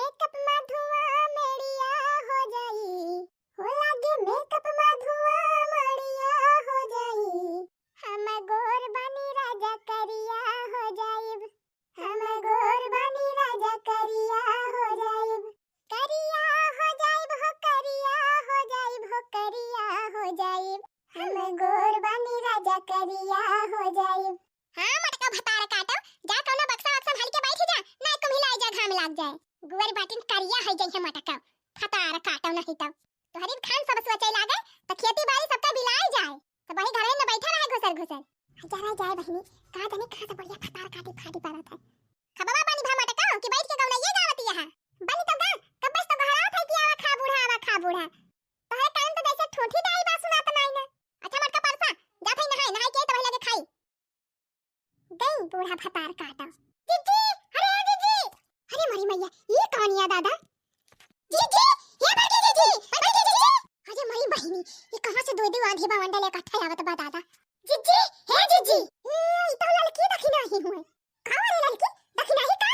Makeup में धुआं मेड़िया हो जाई, हो लागे मेकअप में धुआं मेड़िया हो जाई। हम गोर बनी राजा करिया हो जाइब, हम गोर बनी राजा करिया हो जाइब, करिया हो जाइब हो करिया हो जाइब हो करिया हो जाइब, हम गोर बनी राजा करिया हो जाइब। हाँ मटका भतार काटो, जा कोनो बक्सा वक्सा भल के बैठ जा, नहीं तुम हिलाई जा घाम लाग जाए। गुवर बाटिन करिया है जइसे मटका भतार काटो नहीं तो तोहरी खान सब सोचे लागे तो खेती बाड़ी सबका बिलाई जाए, तो वही घरे में बैठा रहे घुसर घुसर। जरा जाए बहिनी का जाने कहां से बढ़िया भतार काटी फाड़ी पारत है। खबवा पानी भा मटका कि बैठ के गौलैया गावत यहां बनी तो गा कबस तो गहरा था कि आवा खा बूढ़ा तोहरे कान तो जैसे ठोठी दाई बा सुनात नहीं ना। अच्छा मटका परसा जा थे नहाए के तो लगे खाई गई बूढ़ा भतार काटा। जीजी अरे जीजी, अरे मरी मैया ये कौन है दादा? जीजी ये बैठी जीजी, बैठी जीजी। अरे मरी बहिनी ये कहां से दो आंधी बावंडा ले इकट्ठा आवत बा दादा। जीजी हे जीजी ए तो लड़की दखी नहीं हुए का रे लड़की दखी नहीं का?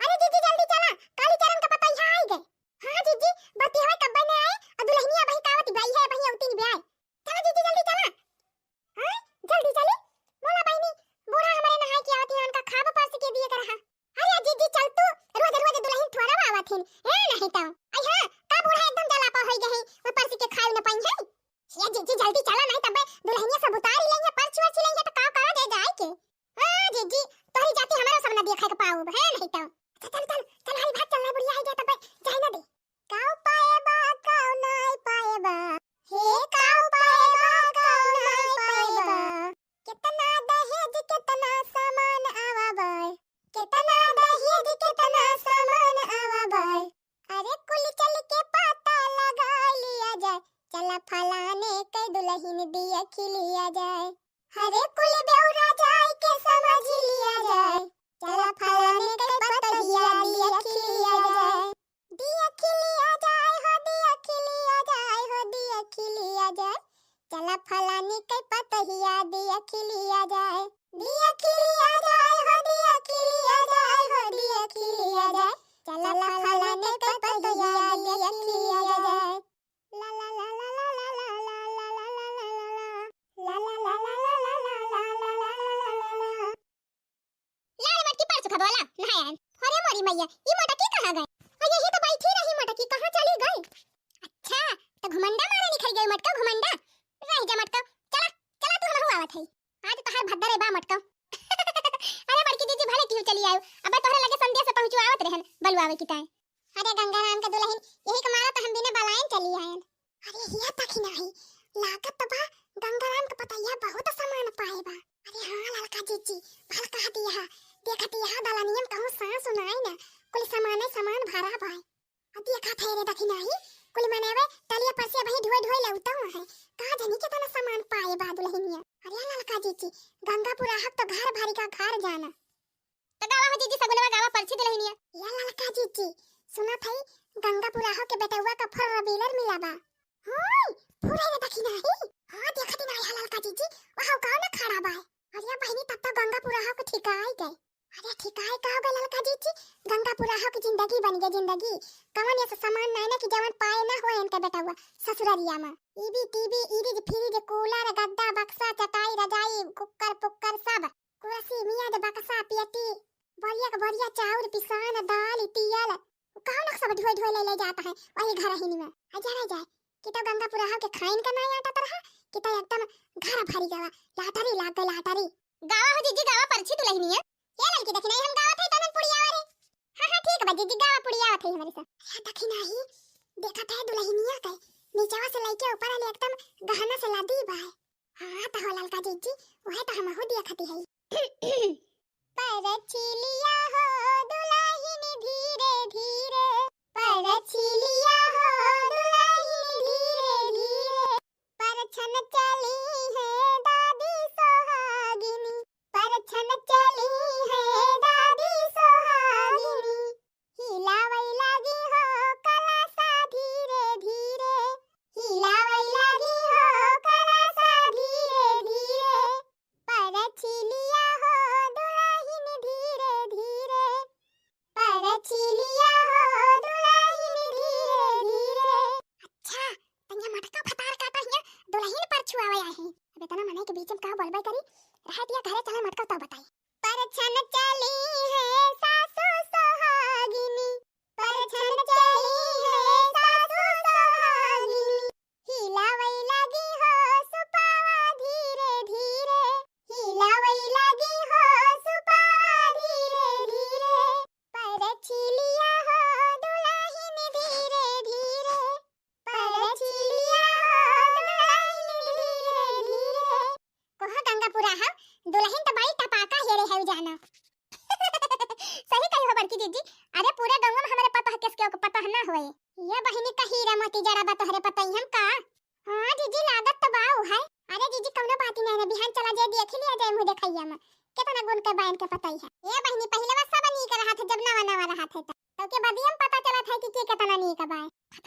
अरे जीजी जल्दी चला काली चरण का पता यहां आई गए। हां जीजी बती है कब ने आए और दुल्हनिया बही कावत गई है बही औती ब्याह। चलो जीजी जल्दी चला, हां जल्दी चली मोला बहिनी बूढ़ा हमारे नहाए की आवत है उनका खाब परस के दिए कर रहा। अरे जीजी चल तू रोज रोज दुल्हन थोड़ा आवत है ए नहीं तो आई हां का बूढ़ा एकदम जलापा होई गए और परस के खाए न पाई है। ये जीजी जल्दी चला नहीं तब दुल्हनिया सब उतार लेंगे परछ वरछ लेंगे तो का करा दे जाए के। हां जीजी तोरी जाति हमारा सब न देखे के पाऊ है नहीं तो चल चल चल हरी भाग चलना बुढ़िया है जा तब जाए ना दे। काऊ पाएबा काऊ नहीं पाएबा हे काऊ पाएबा काऊ नहीं पाएबा, कितना दहेज कितना सामान आवा बाय, कितना दहेज कितना सामान आवा बाय। अरे कुल चल के पता लगा लिया जाए, चला फलाने के दुल्हन दिया खिलिया जाए। अरे कुल बेउरा जाए के समझ लिया जाए, चला फलाने के पता दिया खिलिया जाए। दिया खिलिया जाए हो दिया खिलिया जाए हो दिया खिलिया जाए, चला फलाने के पता दिया खिलिया जाए। दिया खिलिया जाए हो दिया खिलिया जाए हो दिया खिलिया जाए, चला फलाने के पता दिया खिलिया जाए। ला ला ला ला ला ला ला ला ला ला ला ला ला ला लाल मटकी पर सुखा बोला नहाया। अरे मोरी मैया ये मटकी कहां गए? और यही तो बैठी रही मटकी कहां चली गई? अच्छा तो घुमंडा मारे निकल गई मटका घुमंडा रह जा मटका। चला चला तू हम आवत है आज तो हर भद्दर है बा मटका। अरे बड़की दीदी भले क्यों चली आयो अब तोहरे लगे संध्या से पहुंचवावत रहन बलवावे की ताए। अरे गंगाराम का दुल्हन यही कमारा तो हम बिना बलायन चली आयन। अरे हिया तक नहीं लागत बा गंगाराम का पता यह बहुत सामान पाए बा। अरे हां लड़का जीजी भल कह दिया देखत यह दलनियम कहूं सांस सुनाई ना कुल सामान भरा भाई। अब देखा थे रे दखी नहीं कुल मनेवे तलिया पर से भई ढोई लौटा है का जानी कितना सामान पाए बा दुल्हनिया। अरे लड़का जीजी गंगापुर आहक तो घर भारी का घर जाना तो गावा हो जीजी सगुनवा गावा परछी दुल्हनिया। या लड़का जीजी सुना थई गंगापुर आहक के बेटवा का फर रबीलर मिला बा। हां पूरे ने दखी नहीं हां देखत नहीं लड़का जीजी वहां का ना खड़ा बा। अरे बहनी तब तो गंगापुर आहक ठिकाई गए। अरे ठिकाई का होगा लड़का जीजी गंगापुर आहक की जिंदगी बन गई जिंदगी कवन ऐसा सामान नहीं ना कि जवन पाए ना हो इनका बेटा हुआ ससुरालिया में। ईबी टीवी फ्रिज कूलर गद्दा बक्सा चटाई रजाई कुकर पुक्कर सब कुर्सी मियाद बक्सा पेटी बढ़िया चाउर पिसान दाल तियल कौन सब ढोई ले जाता है वही घर ही में। आ जाए कि तो गंगापुर आहक के खाइन का नहीं आता तरह कि तो एकदम घर भरी गवा लाटरी लाग गई लाटरी। गावा हो जीजी गावा परछी दुल्हनिया ये लड़की देखी नहीं हम गावा थे तनन पुड़िया रे। हां ठीक है जीजी गावा पुड़िया थे हमारे साथ। या देखी नहीं देखा था दुल्हनिया के नीचवा से लेके ऊपर ले एकदम गहना से लादी बा। हां तो हो लड़का जीजी वह तो हम हो देखती है। परछिलिया हो दुल्हन धीरे धीरे परछिलिया हो दुल्हन धीरे धीरे परछन चली है दादी सोहागिनी परछन चली है दादी सोहागिनी हिलावई लगी हो कलासा धीरे धीरे हिलावई लगी हो कलासा धीरे धीरे परछिलिया हो दुल्हन धीरे धीरे। का बोलबे करी रहतिया घरे चले मटका तो बताई। परछन चली है सासु सोहागिनी, परछन चली है सासु सोहागिनी, हिलावई लगी हो सुपावा धीरे धीरे, हिलावई लगी हो सुपावा धीरे धीरे, परछिलिया हो दुल्हन धीरे धीरे, परछिलिया हो दुल्हन धीरे धीरे। कोहा गंगापुरा हा दुल्हन तो बड़ी टपाका हेरे है जाना। सही कही हो बड़की जीजी। अरे पूरे गांव में हमारे पता है किसके को पता ना होए। ये बहिनी का हीरा मोती जरा बा तोहरे पता ही हम का। हां जीजी लागत तो बाऊ है। अरे जीजी कौनो बात नहीं है बिहान चला जाए देख लिया जाए मुझे देखैया में कितना गुण के बायन के पता ही है। ये बहिनी पहले बस सब नहीं कर रहा था जब नवा नवा रहा था तो के बाद हम पता चला था कि के कितना नहीं का बाय।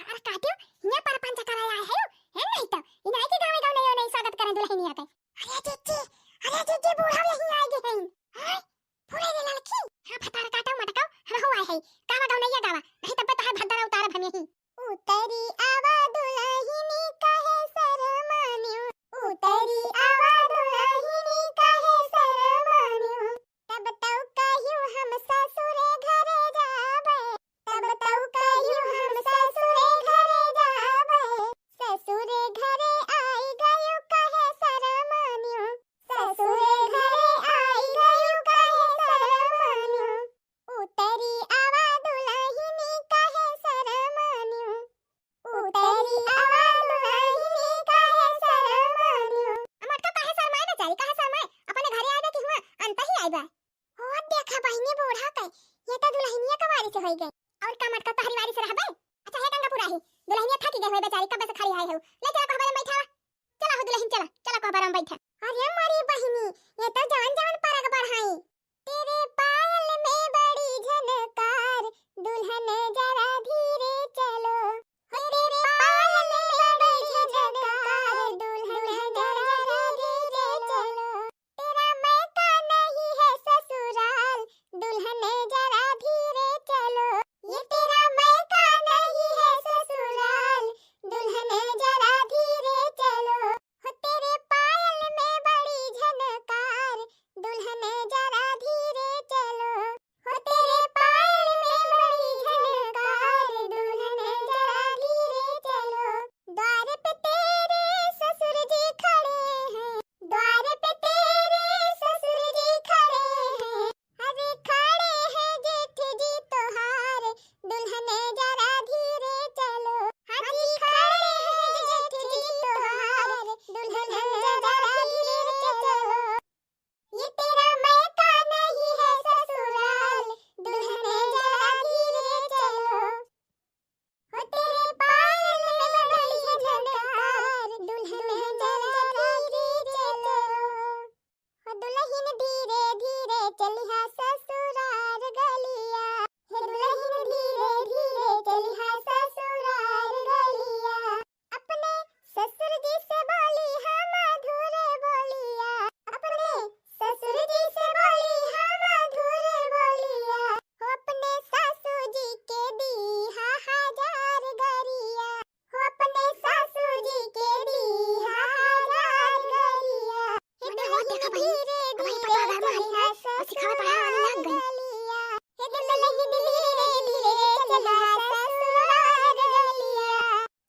अरे काटियो ये पर पंच कराया है नहीं तो इनाई के गांव गांव नहीं स्वागत करें दुल्हनिया के। अरे जीजी बूढ़ा नहीं आएगे हैं। हां पूरे ने लड़की हां फटार काटो मटकाओ हम हुआ है गावा गांव नहीं गावा नहीं तब तो है भद्रा उतार भमे ही। उतरी आवा दुल्हनी कहे शरमान्यो, उतरी आवा दुल्हनी कहे शरमान्यो, तब तो कहियो हम ससुरे घरे जाबे, तब तो कहियो हम ससुरे घरे जाबे, ससुरे घरे आई गयो कहे शरमान्यो, ससुरे घरे आई गयो कहे शरमान्यो, उतरी आवा दुल्हनी कहे शरमान्यो, उतरी आवा दुल्हनी कहे शरमान्यो। अमर तो कहे शरमाए ना चाहिए कहे शरमाए अपने घरे आवे कि हुआ अंत ही आइबा। ओ देखा बहिनी बूढ़ा के ये तो दुल्हनिया का वारी से होई गई और का मटका तहरी वारी से रहबे। अच्छा है गंगापुरा ही दुल्हनिया थकी गई होई बेचारी कब से खड़ी आई हो ले चला कहबे बैठा चला हो दुल्हन चला चला कहबे हम बैठा। अरे मारी बहिनी ये तो जवन जवन परग बढ़ाई तेरे पायल में बड़ी झनकार दुल्हन जरा धीरे चलो, तेरे पायल में बड़ी झनकार दुल्हन जरा धीरे चलो, तेरा मैका नहीं है ससुराल दुल्हन जरा धीरे चलो, ये तेरा मैका नहीं है ससुराल दुल्हन जरा धीरे चलो, हो तेरे पायल में बड़ी झनकार दुल्हन जरा धीरे चलो, हो तेरे पायल में बड़ी झनकार दुल्हन जरा धीरे चलो। द्वार पे तेरे ससुर जी खड़े हैं, द्वार पे तेरे ससुर जी खड़े हैं, अरे खड़े हैं जेठ जी तोहार दुल्हन जरा धीरे चलो, हाँ जी खड़े हैं जेठ जी तोहार दुल्हन जरा धीरे चलो, ये तेरा मैका नहीं है ससुराल दुल्हन जरा धीरे चलो, हो तेरे पायल में बड़ी झनकार दुल्हन जरा धीरे चलो, हो दुल्हन धीरे धीरे चलिहा ससुरार गलिया, हे दुल्हन धीरे धीरे चलिहा ससुरार गलिया, अपने ससुर जी से बोली हम अधूरे बोलिया, अपने ससुर जी से बोली हम अधूरे बोलिया, हो अपने सासू जी के दी हजार गरिया, हो अपने सासू जी के दी हजार गरिया, हे दुल्हन धीरे धीरे चलिहा ससुरार गलिया, हे दुल्हन धीरे धीरे चलिहा ससुरार गलिया,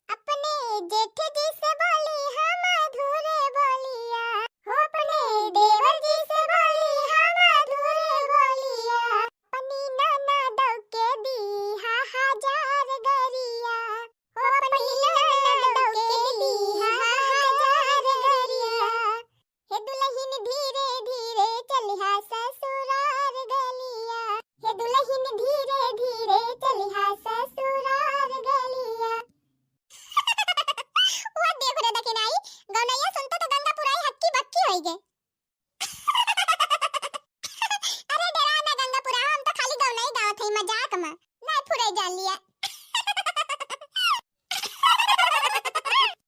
अपने जेठ जी से बोली हम अधूरे बोलिया, हो अपने देवर जी से बोली हम अधूरे बोलिया, अपनी ननदों के दी हजार गरिया, हो अपनी ननदों के दी हजार गरिया, हे दुल्हन धीरे धीरे चलिहा ससुरार गलिया, हे दुल्हन धीरे धीरे चलिहा ससुरार गलिया। वो देखो रे दकिनाई गौनैया सुनते तो गंगापुराई हक्की बक्की होई गे।